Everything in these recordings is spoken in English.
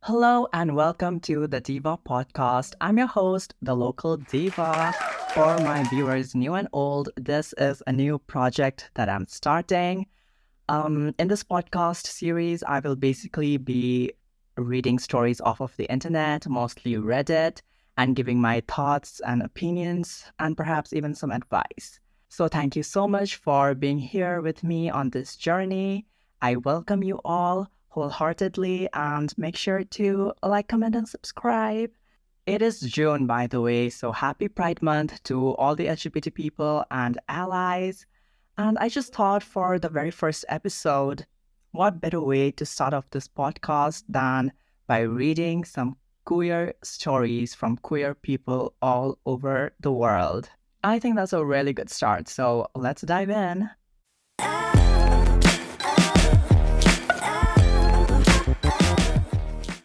Hello and welcome to the Diva podcast. I'm your host, the local Diva. For my viewers, new and old, this is a new project that I'm starting. In this podcast series, I will basically be reading stories off of the internet, mostly Reddit, and giving my thoughts and opinions, and perhaps even some advice. So thank you so much for being here with me on this journey. I welcome you all wholeheartedly and make sure to like, comment, and subscribe. It is June, by the way, so happy Pride Month to all the LGBT people and allies. And I just thought for the very first episode, what better way to start off this podcast than by reading some queer stories from queer people all over the world. I think that's a really good start, so let's dive in.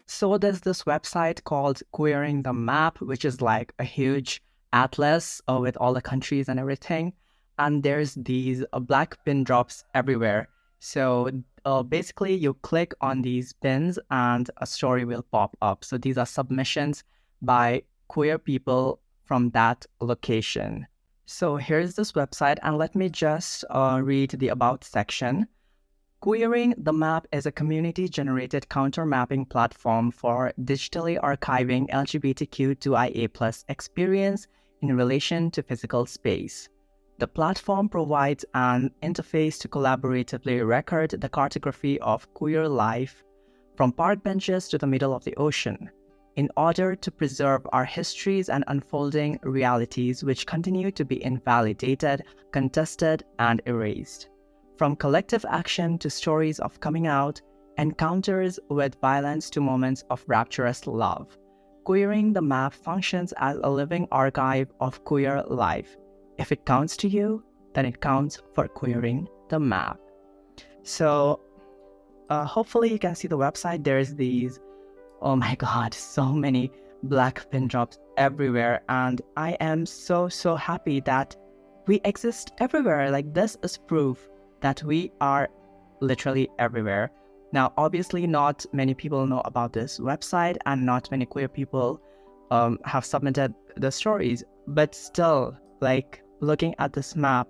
So there's this website called Queering the Map, which is like a huge atlas with all the countries and everything. And there's these black pin drops everywhere. So basically you click on these pins and a story will pop up. So these are submissions by queer people from that location. So here's this website, and let me just read the About section. Queering the Map is a community-generated counter-mapping platform for digitally archiving LGBTQ2IA+ experience in relation to physical space. The platform provides an interface to collaboratively record the cartography of queer life from park benches to the middle of the ocean, in order to preserve our histories and unfolding realities which continue to be invalidated, contested, and erased. From collective action to stories of coming out, encounters with violence to moments of rapturous love, Queering the Map functions as a living archive of queer life. If it counts to you, then it counts for Queering the Map. So hopefully you can see the website. There's these, oh my god, so many black pin drops everywhere. And I am so happy that we exist everywhere. Like, this is proof that we are literally everywhere. Now, obviously, not many people know about this website and not many queer people have submitted the stories. But still, like, looking at this map,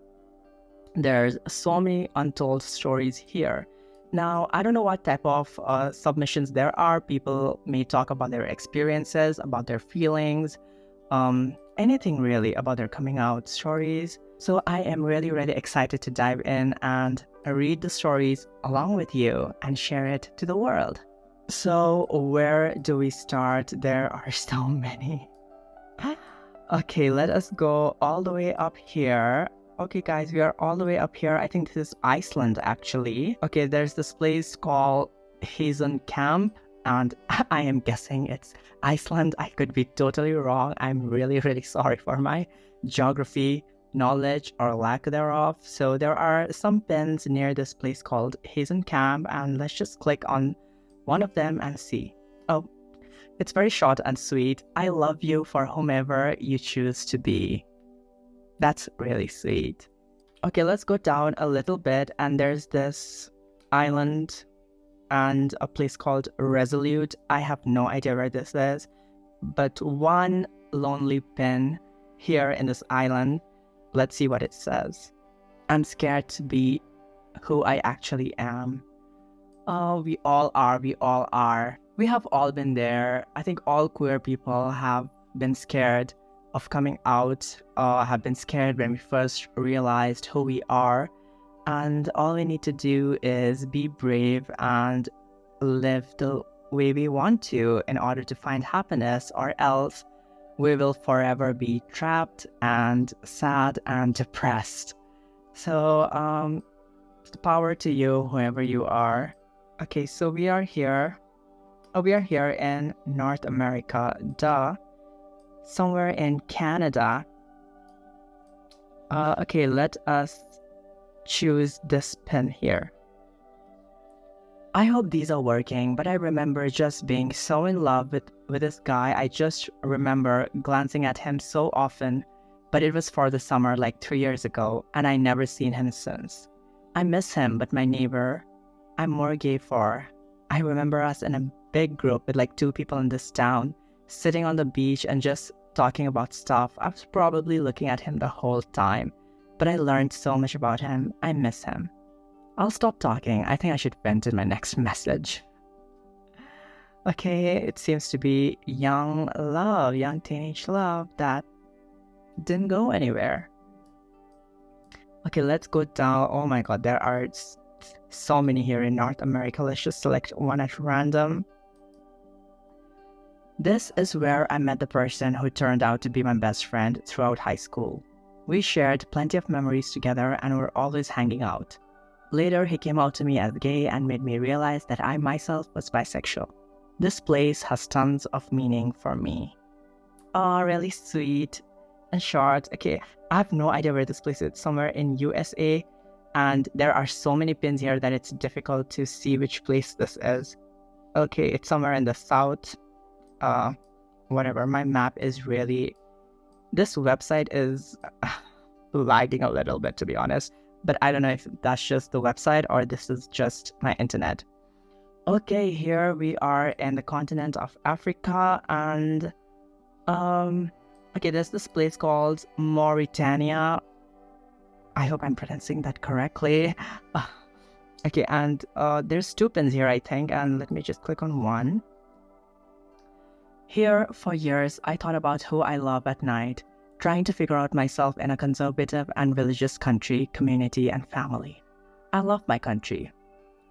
there's so many untold stories here. Now, I don't know what type of submissions there are. People may talk about their experiences, about their feelings, anything really about their coming out stories. So I am really excited to dive in and read the stories along with you and share it to the world. So where do we start? There are so many. Okay, let us go all the way up here. Okay, guys, we are all the way up here. I think this is Iceland, actually. Okay, there's this place called Hazen Camp, and I am guessing it's Iceland. I could be totally wrong. I'm really sorry for my geography knowledge or lack thereof. So there are some pins near this place called Hazen Camp, and let's just click on one of them and see. Oh, it's very short and sweet. I love you for whomever you choose to be. That's really sweet. Okay, let's go down a little bit, and there's this island and a place called Resolute. I have no idea where this is, but one lonely pin here in this island. Let's see what it says. I'm scared to be who I actually am. Oh, we all are. We have all been there. I think all queer people have been scared of coming out, have been scared when we first realized who we are. And all we need to do is be brave and live the way we want to in order to find happiness, or else we will forever be trapped and sad and depressed. So, power to you, whoever you are. Okay, so we are here. We are here in North America, somewhere in Canada. Okay, let us choose this pin here. I hope these are working, but I remember just being so in love with this guy. I just remember glancing at him so often, but it was for the summer like 3 years ago, and I never seen him since. I miss him, but my neighbor I'm more gay for. I remember us in a big group with like 2 people in this town, sitting on the beach and just talking about stuff. I was probably looking at him the whole time, but I learned so much about him. I miss him. I'll stop talking. I think I should vent in my next message. Okay, it seems to be young love, young teenage love that didn't go anywhere. Okay, let's go down. Oh my god, there are so many here in North America. Let's just select one at random. This is where I met the person who turned out to be my best friend throughout high school. We shared plenty of memories together and were always hanging out. Later, he came out to me as gay and made me realize that I myself was bisexual. This place has tons of meaning for me. Oh, really sweet and short. Okay, I have no idea where this place is. Somewhere in USA, and there are so many pins here that it's difficult to see which place this is. Okay, it's somewhere in the south. Whatever. My map is really... This website is lagging a little bit, to be honest. But I don't know if that's just the website or this is just my internet. Okay, here we are in the continent of Africa, and okay, there's this place called Mauritania. I hope I'm pronouncing that correctly. Okay, and there's 2 pins here, I think, and let me just click on one. Here, for years, I thought about who I love at night, trying to figure out myself in a conservative and religious country, community, and family. I love my country.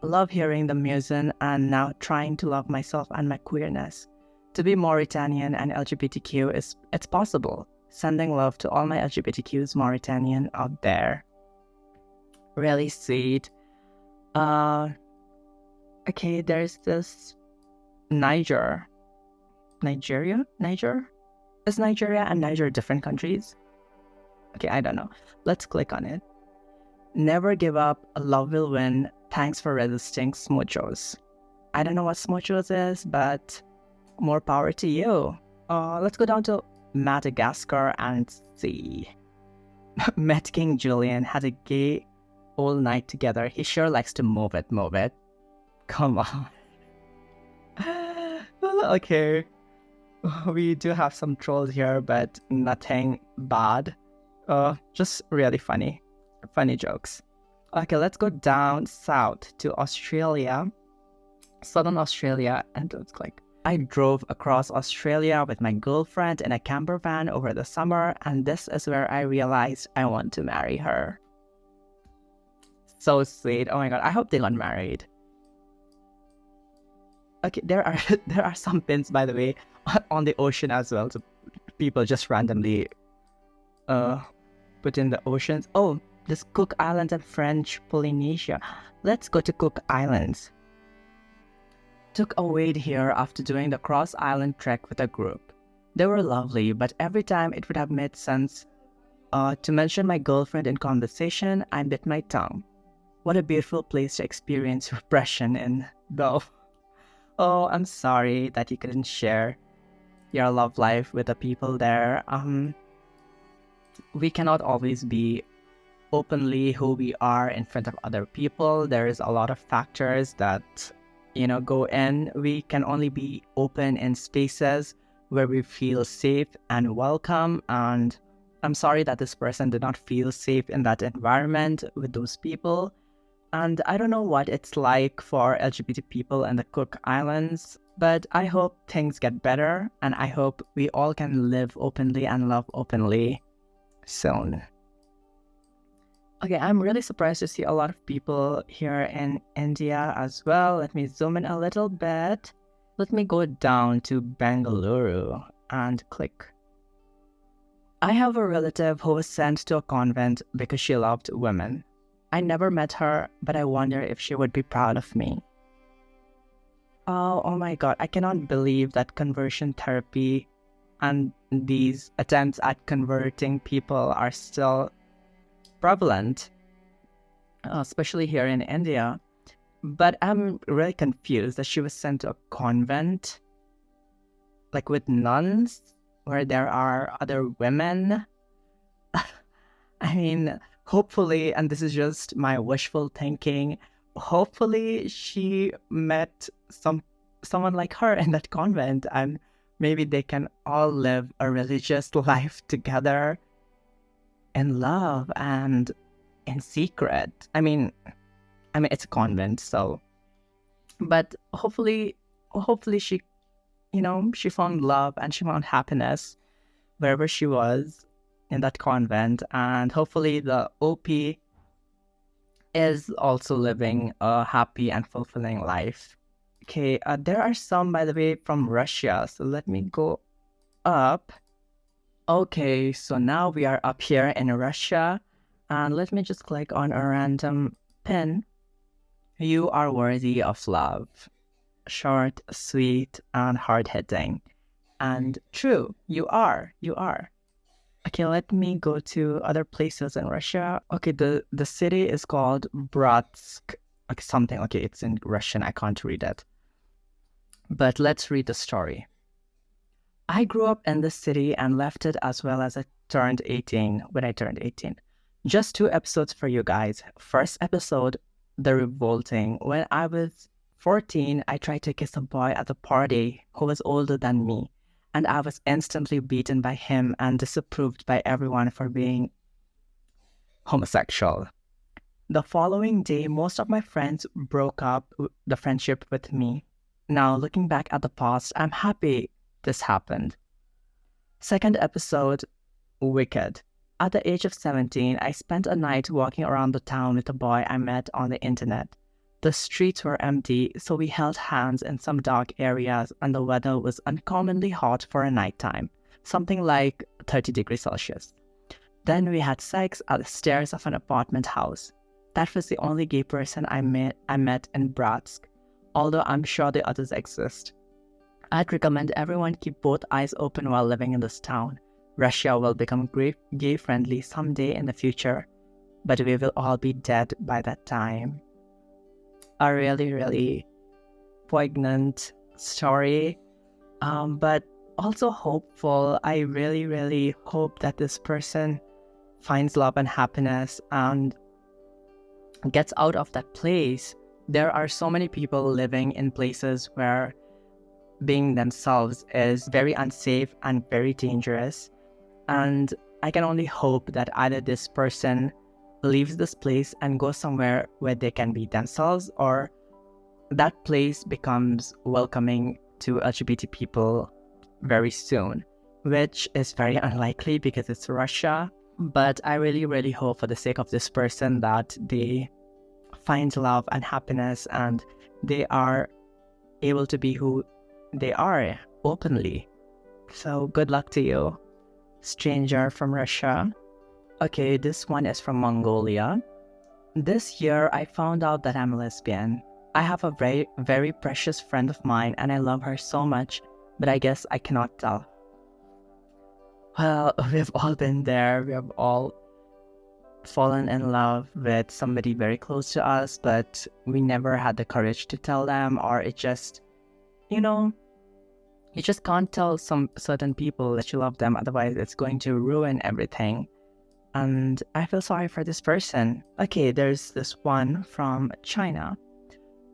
Love hearing the music, and now trying to love myself and my queerness. To be Mauritanian and LGBTQ it's possible. Sending love to all my LGBTQs Mauritanian out there. Really sweet. Okay, there's this Niger. Is Nigeria and Niger different countries? Okay, I don't know. Let's click on it. Never give up. Love will win. Thanks for resisting smoochos. I don't know what smoochos is, but more power to you. Let's go down to Madagascar and see. Met King Julian, had a gay all night together. He sure likes to move it. Come on. Okay. We do have some trolls here, but nothing bad. Just really funny jokes. Okay, let's go down south to Australia, southern Australia, and it's like I drove across Australia with my girlfriend in a camper van over the summer, and this is where I realized I want to marry her. So sweet. Oh my god, I hope they got married. Okay, there are some pins, by the way, on the ocean as well. So people just randomly put in the oceans. Oh, this Cook Islands and French Polynesia. Let's go to Cook Islands. Took a wade here after doing the cross-island trek with a group. They were lovely, but every time it would have made sense to mention my girlfriend in conversation, I bit my tongue. What a beautiful place to experience repression in, though. Oh, I'm sorry that you couldn't share your love life with the people there. We cannot always be openly who we are in front of other people. There is a lot of factors that, go in. We can only be open in spaces where we feel safe and welcome. And I'm sorry that this person did not feel safe in that environment with those people. And I don't know what it's like for LGBT people in the Cook Islands, but I hope things get better, and I hope we all can live openly and love openly soon. Okay, I'm really surprised to see a lot of people here in India as well. Let me zoom in a little bit. Let me go down to Bengaluru and click. I have a relative who was sent to a convent because she loved women. I never met her, but I wonder if she would be proud of me. Oh my god, I cannot believe that conversion therapy and these attempts at converting people are still prevalent, especially here in India. But I'm really confused that she was sent to a convent, like with nuns, where there are other women. I mean, hopefully, and this is just my wishful thinking, hopefully she met some someone like her in that convent, and maybe they can all live a religious life together in love and in secret. I mean it's a convent, so but hopefully she, she found love and she found happiness wherever she was in that convent, and hopefully the OP is also living a happy and fulfilling life. Okay, there are some, by the way, from Russia, so let me go up. Okay, so now we are up here in Russia, and let me just click on a random pin. You are worthy of love. Short, sweet, and hard-hitting. And true, you are. You are. Okay, let me go to other places in Russia. Okay, the city is called Bratsk. Okay, something. Okay, it's in Russian. I can't read it. But let's read the story. I grew up in this city and left it as well as I turned 18 when I turned 18. Just 2 episodes for you guys. First episode, The Revolting. When I was 14, I tried to kiss a boy at a party who was older than me, and I was instantly beaten by him and disapproved by everyone for being homosexual. The following day, most of my friends broke up the friendship with me. Now, looking back at the past, I'm happy this happened. Second episode, Wicked. At the age of 17, I spent a night walking around the town with a boy I met on the internet. The streets were empty, so we held hands in some dark areas, and the weather was uncommonly hot for a nighttime, something like 30 degrees Celsius. Then we had sex at the stairs of an apartment house. That was the only gay person I met in Bratsk, although I'm sure the others exist. I'd recommend everyone keep both eyes open while living in this town. Russia will become gay-friendly someday in the future, but we will all be dead by that time. A really, really poignant story, but also hopeful. I really, really hope that this person finds love and happiness and gets out of that place. There are so many people living in places where being themselves is very unsafe and very dangerous. And I can only hope that either this person leaves this place and goes somewhere where they can be themselves, or that place becomes welcoming to LGBT people very soon, which is very unlikely because it's Russia. But I really, really hope for the sake of this person that they find love and happiness and they are able to be who they are openly. So good luck to you, stranger from Russia. Okay, this one is from Mongolia. This year, I found out that I'm lesbian. I have a very, very precious friend of mine and I love her so much, but I guess I cannot tell. Well, we've all been there. We have all fallen in love with somebody very close to us, but we never had the courage to tell them, or it just, you just can't tell some certain people that you love them, otherwise it's going to ruin everything. And I feel sorry for this person. Okay, there's this one from China.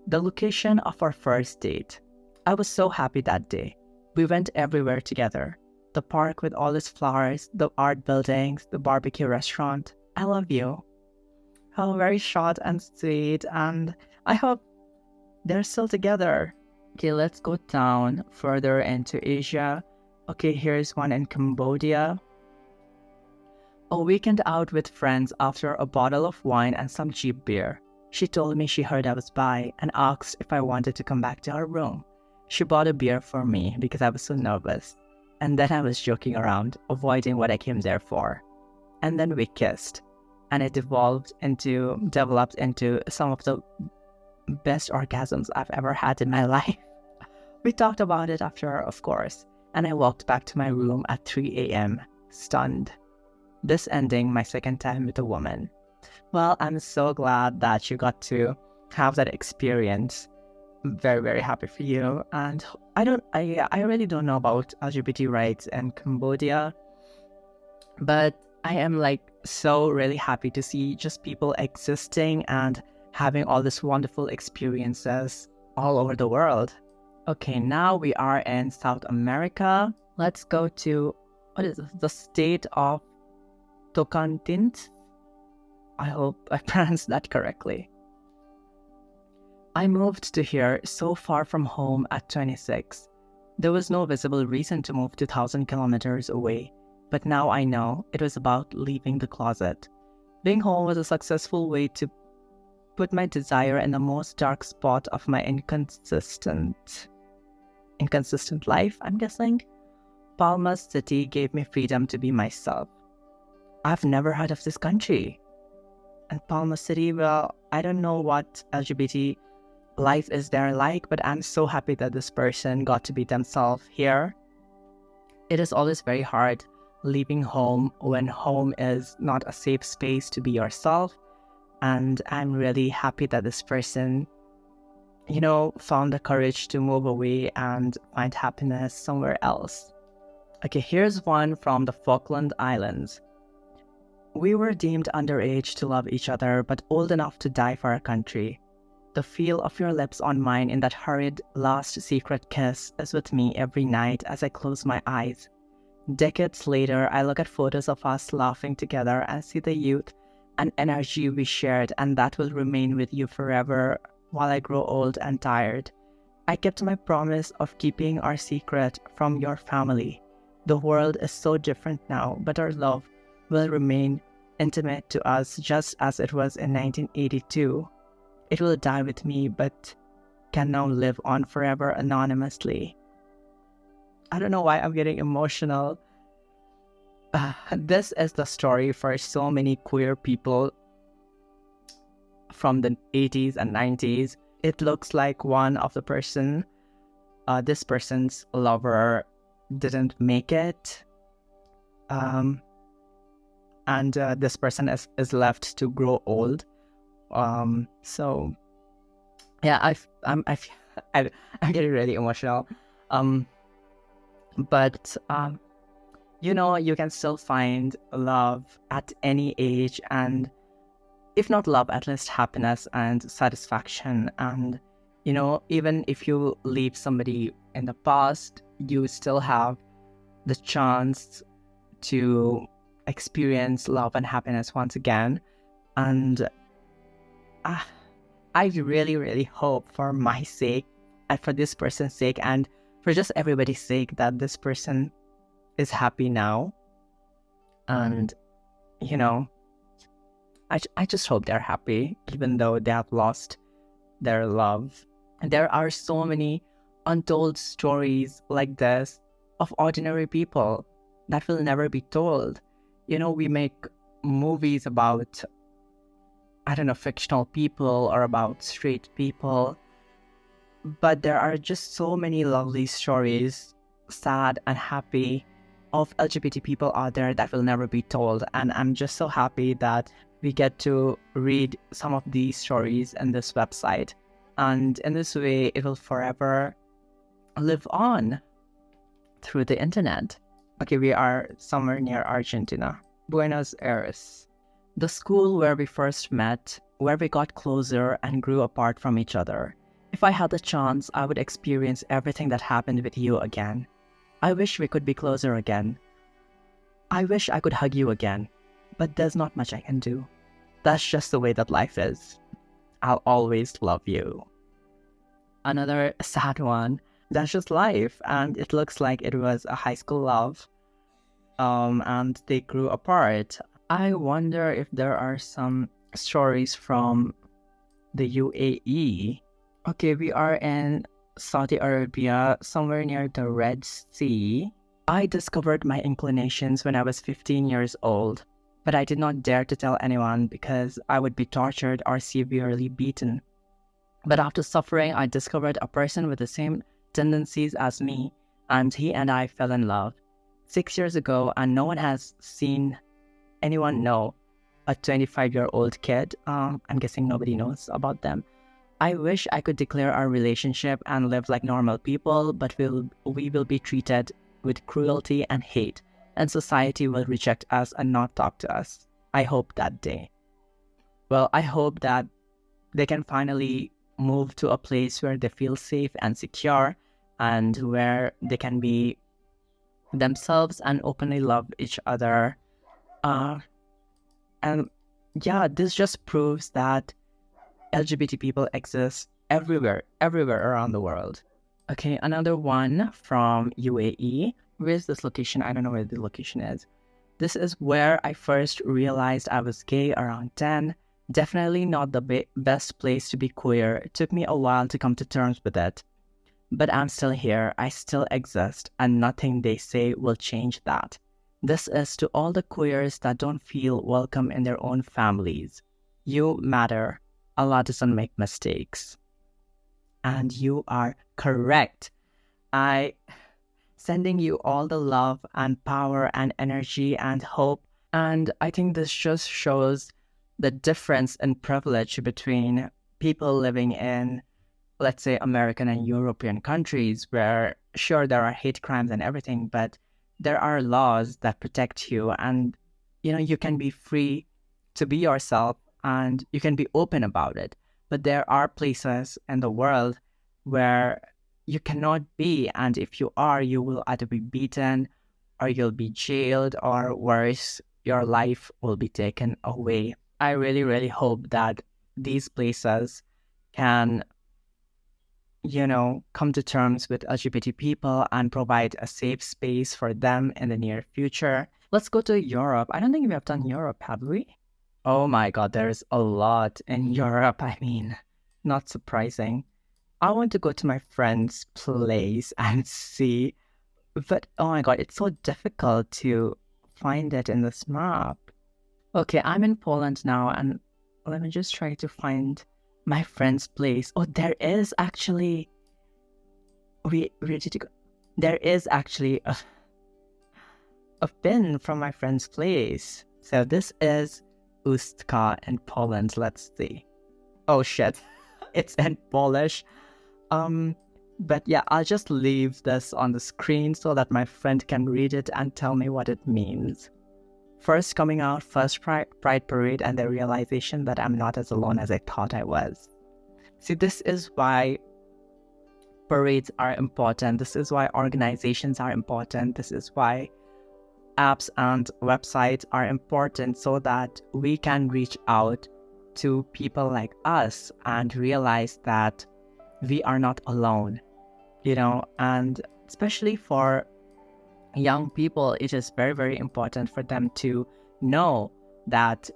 The location of our first date. I was so happy that day. We went everywhere together. The park with all its flowers, the art buildings, the barbecue restaurant. I love you. Oh, very short and sweet, and I hope they're still together. Okay, let's go down further into Asia. Okay, here's one in Cambodia. A weekend out with friends after a bottle of wine and some cheap beer. She told me she heard I was bi and asked if I wanted to come back to her room. She bought a beer for me because I was so nervous. And then I was joking around, avoiding what I came there for. And then we kissed. And it developed into some of the best orgasms I've ever had in my life. We talked about it after, of course, and I walked back to my room at 3 a.m., stunned. This ending my second time with a woman. Well, I'm so glad that you got to have that experience. I'm very, very happy for you. And I really don't know about LGBT rights in Cambodia, but I am so really happy to see just people existing and having all these wonderful experiences all over the world. Okay, now we are in South America. Let's go to, what is this? The state of Tocantins. I hope I pronounced that correctly. I moved to here so far from home at 26. There was no visible reason to move 2,000 kilometers away, but now I know it was about leaving the closet. Being home was a successful way to put my desire in the most dark spot of my inconsistent life, I'm guessing. Palma City gave me freedom to be myself. I've never heard of this country. And Palma City, well, I don't know what LGBT life is there like, but I'm so happy that this person got to be themselves here. It is always very hard leaving home when home is not a safe space to be yourself. And I'm really happy that this person, found the courage to move away and find happiness somewhere else. Okay, here's one from the Falkland Islands. We were deemed underage to love each other, but old enough to die for our country. The feel of your lips on mine in that hurried last secret kiss is with me every night as I close my eyes. Decades later, I look at photos of us laughing together and see the youth and energy we shared, and that will remain with you forever while I grow old and tired. I kept my promise of keeping our secret from your family. The world is so different now, but our love will remain intimate to us just as it was in 1982. It will die with me, but can now live on forever anonymously. I don't know why I'm getting emotional. This is the story for so many queer people from the 80s and 90s. It looks like one of this person's lover didn't make it. And this person is left to grow old. So yeah, I'm getting really emotional. But you can still find love at any age, and if not love, at least happiness and satisfaction. And even if you leave somebody in the past, you still have the chance to experience love and happiness once again. And I really, really hope, for my sake and for this person's sake and for just everybody's sake, that this person is happy now. And I just hope they're happy, even though they have lost their love. And there are so many untold stories like this of ordinary people that will never be told. We make movies about, I don't know, fictional people or about straight people, but there are just so many lovely stories, sad and happy, of LGBT people out there that will never be told. And I'm just so happy that we get to read some of these stories in this website. And in this way, it will forever live on through the internet. Okay, we are somewhere near Argentina. Buenos Aires. The school where we first met, where we got closer and grew apart from each other. If I had the chance, I would experience everything that happened with you again. I wish we could be closer again. I wish I could hug you again, but there's not much I can do. That's just the way that life is. I'll always love you. Another sad one. That's just life, and it looks like it was a high school love. And they grew apart. I wonder if there are some stories from the UAE. Okay, we are in Saudi Arabia, somewhere near the Red Sea. I discovered my inclinations when I was 15 years old, but I did not dare to tell anyone because I would be tortured or severely beaten. But after suffering, I discovered a person with the same tendencies as me, and he and I fell in love. 6 years ago, and no one has seen anyone know a 25-year-old kid. I'm guessing nobody knows about them. I wish I could declare our relationship and live like normal people, but we will be treated with cruelty and hate, and society will reject us and not talk to us. I hope that day. Well, I hope that they can finally move to a place where they feel safe and secure, and where they can be themselves and openly love each other. Uh, and yeah, this just proves that LGBT people exist everywhere, everywhere around the world. Okay, another one from UAE. Where's this location? I don't know where the location is. This is where I first realized I was gay around 10. Definitely not the best place to be queer. It took me a while to come to terms with it. But I'm still here, I still exist, and nothing they say will change that. This is to all the queers that don't feel welcome in their own families. You matter. Allah doesn't make mistakes. And you are correct. I sending you all the love and power and energy and hope. And I think this just shows the difference in privilege between people living in, let's say, American and European countries, where sure there are hate crimes and everything, but there are laws that protect you, and you can be free to be yourself and you can be open about it. But there are places in the world where you cannot be, and if you are, you will either be beaten or you'll be jailed, or worse, your life will be taken away. I really, really hope that these places can come to terms with LGBT people and provide a safe space for them in the near future. Let's go to Europe. I don't think we have done Europe, have we? Oh my God, there's a lot in Europe. I mean, not surprising. I want to go to my friend's place and see, but oh my God, it's so difficult to find it in this map. Okay, I'm in Poland now, and let me just try to find my friend's place. Oh, there is actually. Where did you go? There is actually a pin from my friend's place. So this is Ustka in Poland. Let's see. Oh shit, it's in Polish. But yeah, I'll just leave this on the screen so that my friend can read it and tell me what it means. First coming out, first Pride Parade, and the realization that I'm not as alone as I thought I was. See, this is why parades are important. This is why organizations are important. This is why apps and websites are important, so that we can reach out to people like us and realize that we are not alone, and especially for young people, it is very, very important for them to know that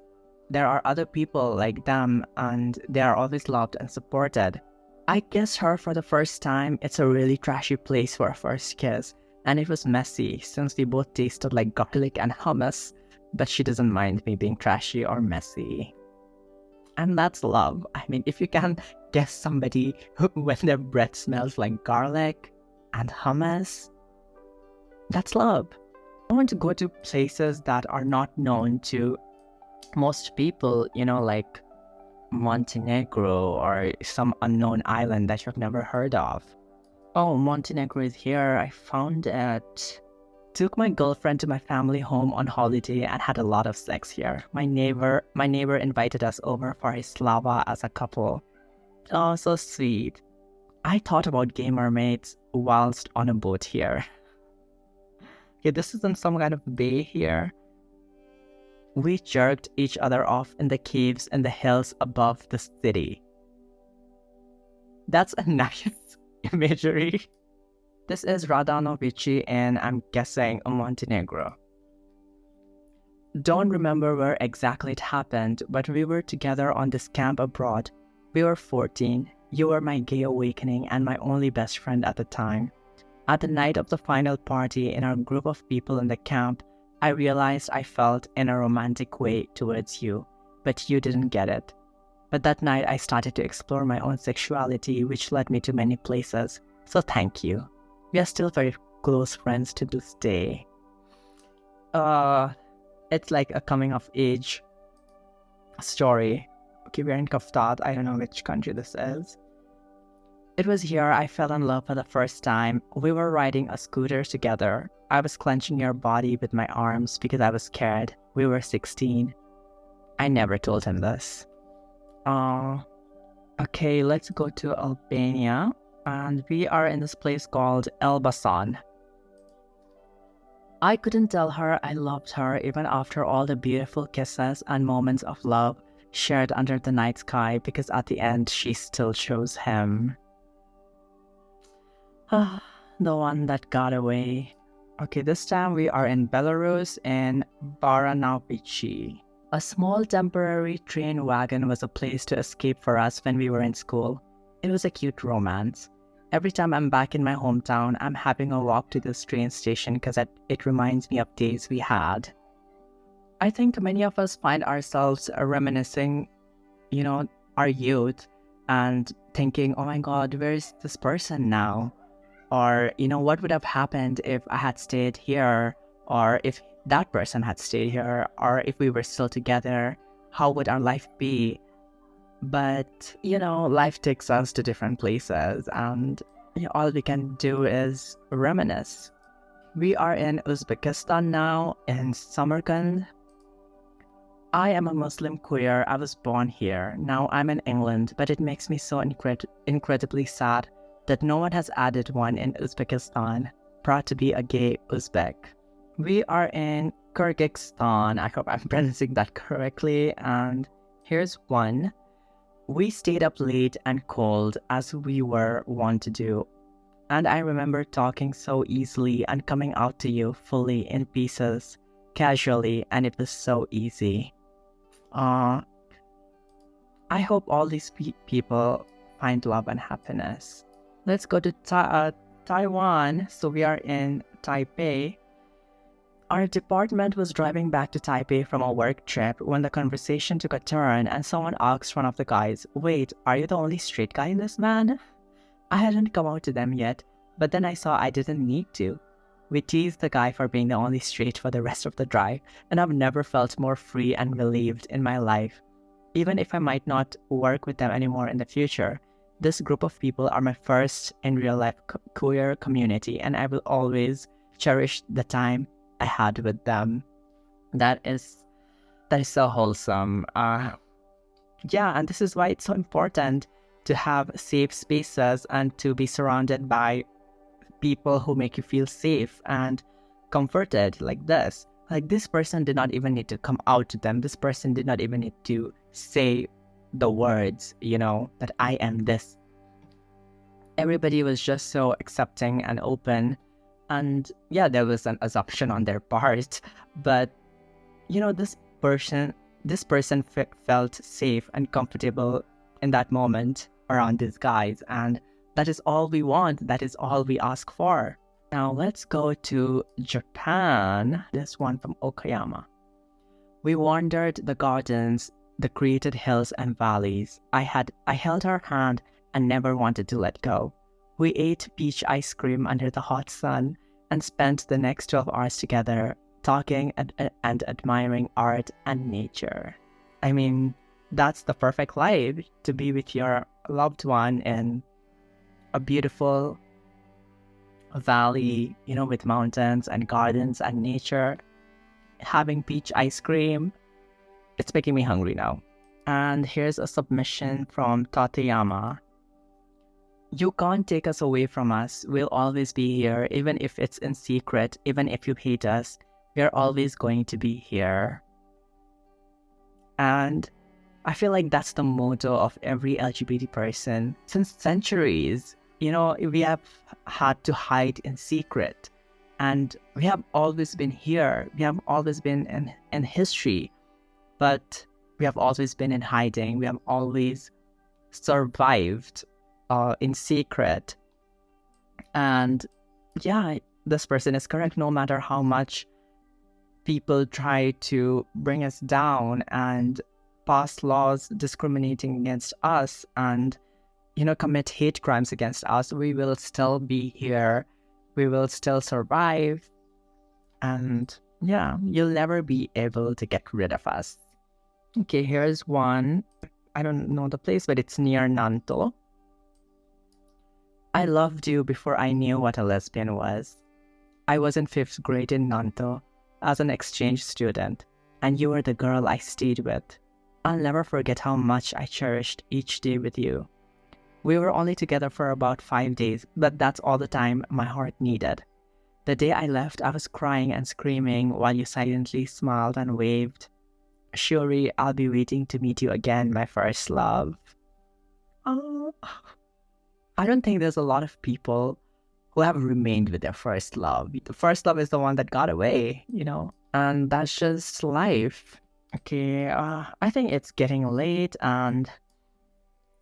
there are other people like them and they are always loved and supported. I kissed her for the first time. It's a really trashy place for a first kiss, and it was messy since we both tasted like garlic and hummus, but she doesn't mind me being trashy or messy. And that's love. I mean, if you can kiss somebody when their breath smells like garlic and hummus, that's love. I want to go to places that are not known to most people, like Montenegro or some unknown island that you've never heard of. Oh, Montenegro is here. I found it. Took my girlfriend to my family home on holiday and had a lot of sex here. My neighbor invited us over for his slava as a couple. Oh, so sweet. I thought about gay mermaids whilst on a boat here. Okay, this is in some kind of bay here. We jerked each other off in the caves and the hills above the city. That's a nice imagery. This is Radanovici, and I'm guessing Montenegro. Don't remember where exactly it happened, but we were together on this camp abroad. We were 14. You were my gay awakening and my only best friend at the time. At the night of the final party in our group of people in the camp, I realized I felt in a romantic way towards you, but you didn't get it. But that night I started to explore my own sexuality, which led me to many places. So thank you. We are still very close friends to this day. It's like a coming of age story. Okay, we're in Kaftat. I don't know which country this is. It was here I fell in love for the first time. We were riding a scooter together. I was clenching your body with my arms because I was scared. We were 16. I never told him this. Okay, let's go to Albania. And we are in this place called Elbasan. I couldn't tell her I loved her even after all the beautiful kisses and moments of love shared under the night sky, because at the end she still chose him. The one that got away. Okay, this time we are in Belarus in Baranavichi. A small temporary train wagon was a place to escape for us when we were in school. It was a cute romance. Every time I'm back in my hometown, I'm having a walk to this train station because it reminds me of days we had. I think many of us find ourselves reminiscing, our youth and thinking, oh my God, where's this person now? Or, what would have happened if I had stayed here? Or if that person had stayed here? Or if we were still together, how would our life be? But, life takes us to different places, and all we can do is reminisce. We are in Uzbekistan now, in Samarkand. I am a Muslim queer. I was born here. Now I'm in England, but it makes me so incredibly sad that no one has added one in Uzbekistan. Proud to be a gay Uzbek. We are in Kyrgyzstan. I hope I'm pronouncing that correctly. And here's one. We stayed up late and cold as we were wont to do. And I remember talking so easily and coming out to you fully in pieces, casually, and it was so easy. I hope all these people find love and happiness. Let's go to Taiwan. So we are in Taipei. Our department was driving back to Taipei from a work trip when the conversation took a turn and someone asked one of the guys, "Wait, are you the only straight guy in this van?" I hadn't come out to them yet, but then I saw I didn't need to. We teased the guy for being the only straight for the rest of the drive, and I've never felt more free and relieved in my life. Even if I might not work with them anymore in the future, this group of people are my first in real life queer community, and I will always cherish the time I had with them. That is so wholesome. And this is why it's so important to have safe spaces and to be surrounded by people who make you feel safe and comforted like this. Like, this person did not even need to come out to them. This person did not even need to say the words, that I am this. Everybody was just so accepting and open. And yeah, there was an assumption on their part, but this person felt safe and comfortable in that moment around these guys, and that is all we want. That is all we ask for. Now let's go to Japan. This one from Okayama. We wandered the gardens, the created hills and valleys. I held her hand and never wanted to let go. We ate peach ice cream under the hot sun and spent the next 12 hours together, talking and admiring art and nature. I mean, that's the perfect life, to be with your loved one in a beautiful valley, with mountains and gardens and nature, having peach ice cream. It's making me hungry now. And here's a submission from Tateyama. You can't take us away from us. We'll always be here, even if it's in secret, even if you hate us. We're always going to be here. And I feel like that's the motto of every LGBT person. Since centuries, we have had to hide in secret. And we have always been here. We have always been in history. But we have always been in hiding. We have always survived in secret. And yeah, this person is correct. No matter how much people try to bring us down and pass laws discriminating against us and commit hate crimes against us, we will still be here. We will still survive. And yeah, you'll never be able to get rid of us. Okay, here's one. I don't know the place, but it's near Nanto. I loved you before I knew what a lesbian was. I was in 5th grade in Nanto as an exchange student, and you were the girl I stayed with. I'll never forget how much I cherished each day with you. We were only together for about 5 days, but that's all the time my heart needed. The day I left, I was crying and screaming while you silently smiled and waved. Shuri, I'll be waiting to meet you again, my first love. Oh, I don't think there's a lot of people who have remained with their first love. The first love is the one that got away, and that's just life. Okay, I think it's getting late and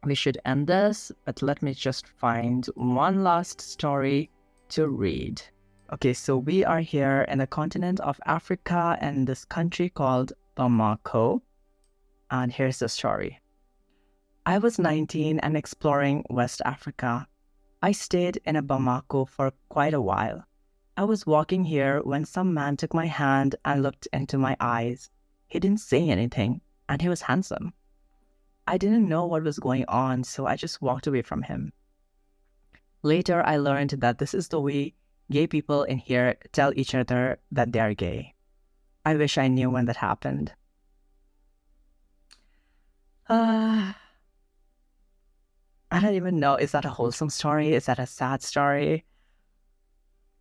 we should end this, but let me just find one last story to read. Okay, so we are here in the continent of Africa in this country called Bamako, and here's the story. I was 19 and exploring West Africa. I stayed in Bamako for quite a while. I was walking here when some man took my hand and looked into my eyes. He didn't say anything, and he was handsome. I didn't know what was going on, so I just walked away from him. Later, I learned that this is the way gay people in here tell each other that they are gay. I wish I knew when that happened. I don't even know, is that a wholesome story? Is that a sad story?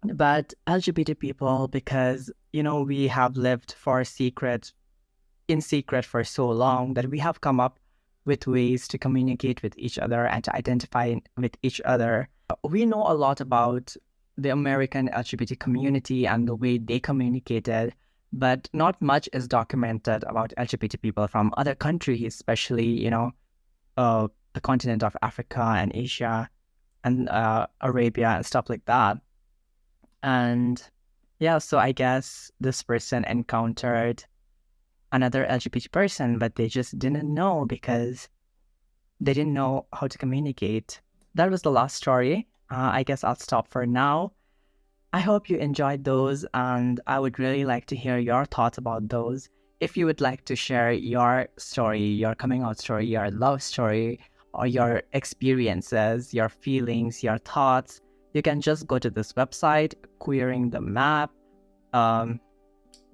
But LGBT people, because, we have lived in secret for so long that we have come up with ways to communicate with each other and to identify with each other. We know a lot about the American LGBT community and the way they communicated, but not much is documented about LGBT people from other countries, especially, the continent of Africa and Asia and Arabia and stuff like that. And yeah, so I guess this person encountered another LGBT person, but they just didn't know because they didn't know how to communicate. That was the last story. I guess I'll stop for now. I hope you enjoyed those, and I would really like to hear your thoughts about those. If you would like to share your story, your coming out story, your love story, or your experiences, your feelings, your thoughts, you can just go to this website, Queering the Map.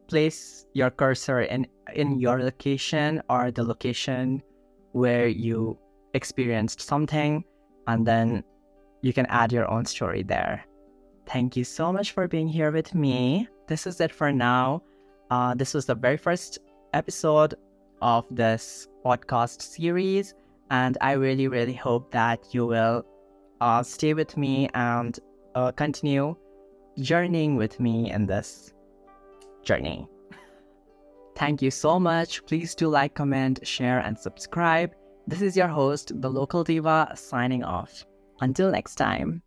Place your cursor in your location or the location where you experienced something, and then you can add your own story there. Thank you so much for being here with me. This is it for now. This was the very first episode of this podcast series, and I really, really hope that you will stay with me and continue journeying with me in this journey. Thank you so much. Please do like, comment, share, and subscribe. This is your host, the Local Diva, signing off. Until next time.